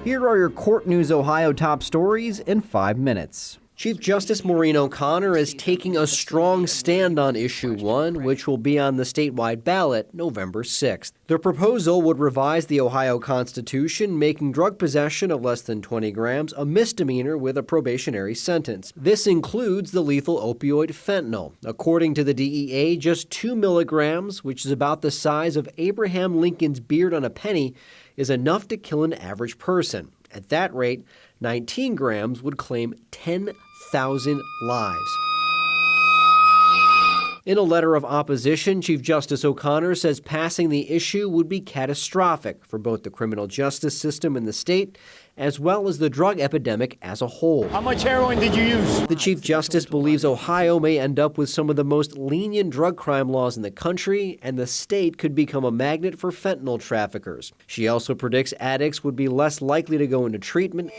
Here are your Court News Ohio top stories in 5 minutes. Chief Justice Maureen O'Connor is taking a strong stand on Issue 1, which will be on the statewide ballot November 6th. The proposal would revise the Ohio Constitution, making drug possession of less than 20 grams a misdemeanor with a probationary sentence. This includes the lethal opioid fentanyl. According to the DEA, just 2 milligrams, which is about the size of Abraham Lincoln's beard on a penny, is enough to kill an average person. At that rate, 19 grams would claim 10,000 lives. In a letter of opposition, Chief Justice O'Connor says passing the issue would be catastrophic for both the criminal justice system in the state as well as the drug epidemic as a whole. How much heroin did you use? The Chief Justice believes Ohio may end up with some of the most lenient drug crime laws in the country, and the state could become a magnet for fentanyl traffickers. She also predicts addicts would be less likely to go into treatment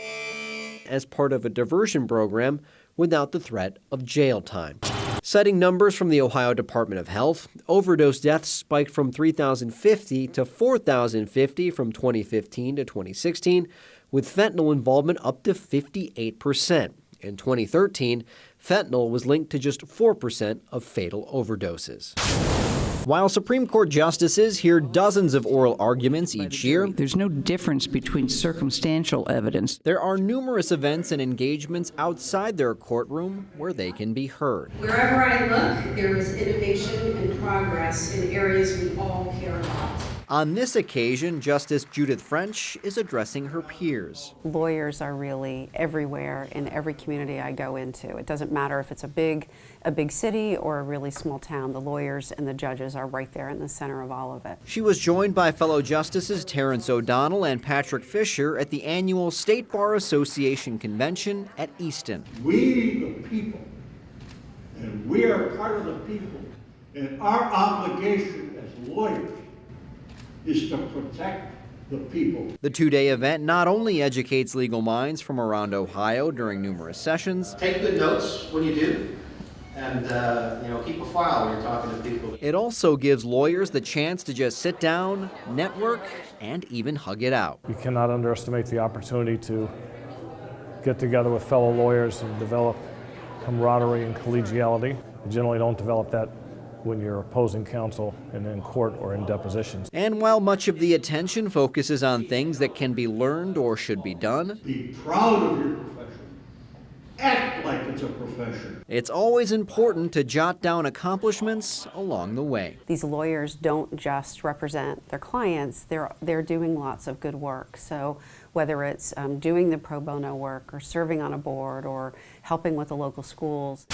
as part of a diversion program without the threat of jail time. Citing numbers from the Ohio Department of Health, overdose deaths spiked from 3,050 to 4,050 from 2015 to 2016, with fentanyl involvement up to 58%. In 2013, fentanyl was linked to just 4% of fatal overdoses. While Supreme Court justices hear dozens of oral arguments each year, there's no difference between circumstantial evidence. There are numerous events and engagements outside their courtroom where they can be heard. Wherever I look, there is innovation and progress in areas we all care about. On this occasion, Justice Judith French is addressing her peers. Lawyers are really everywhere in every community I go into. It doesn't matter if it's a big city or a really small town. The lawyers and the judges are right there in the center of all of it. She was joined by fellow Justices Terrence O'Donnell and Patrick Fisher at the annual State Bar Association convention at Easton. We, the people, and we are part of the people, and our obligation as lawyers is to protect the people. The two-day event not only educates legal minds from around Ohio during numerous sessions. Take good notes when you do, and keep a file when you're talking to people. It also gives lawyers the chance to just sit down, network, and even hug it out. You cannot underestimate the opportunity to get together with fellow lawyers and develop camaraderie and collegiality. You generally don't develop that when you're opposing counsel and in court or in depositions. And while much of the attention focuses on things that can be learned or should be done, be proud of your profession. Act like it's a profession. It's always important to jot down accomplishments along the way. These lawyers don't just represent their clients, they're doing lots of good work. So whether it's doing the pro bono work or serving on a board or helping with the local schools.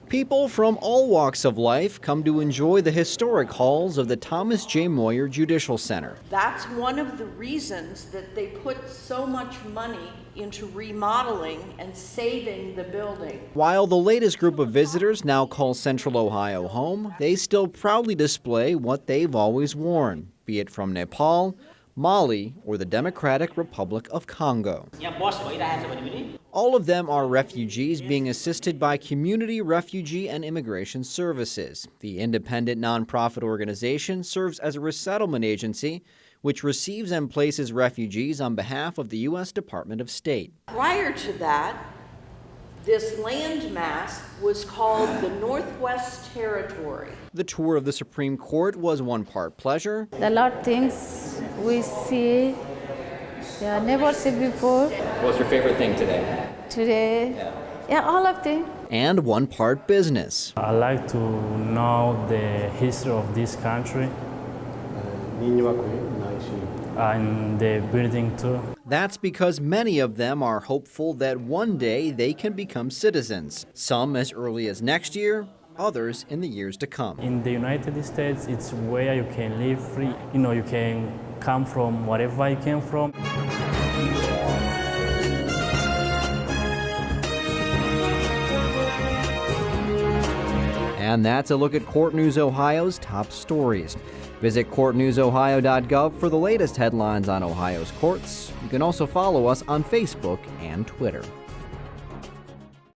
People from all walks of life come to enjoy the historic halls of the Thomas J. Moyer Judicial Center. That's one of the reasons that they put so much money into remodeling and saving the building. While the latest group of visitors now call Central Ohio home, they still proudly display what they've always worn, be it from Nepal, Mali, or the Democratic Republic of Congo. All of them are refugees being assisted by Community Refugee and Immigration Services. The independent nonprofit organization serves as a resettlement agency which receives and places refugees on behalf of the U.S. Department of State. Prior to that, this landmass was called the Northwest Territory. The tour of the Supreme Court was one part pleasure. A lot of things we see, never seen before. What's your favorite thing today? Today, all of them. And one part business. I like to know the history of this country. And the building too. That's because many of them are hopeful that one day they can become citizens, some as early as next year, others in the years to come. In the United States, it's where you can live free. You can come from wherever you came from. And that's a look at Court News Ohio's top stories. Visit courtnewsohio.gov for the latest headlines on Ohio's courts. You can also follow us on Facebook and Twitter.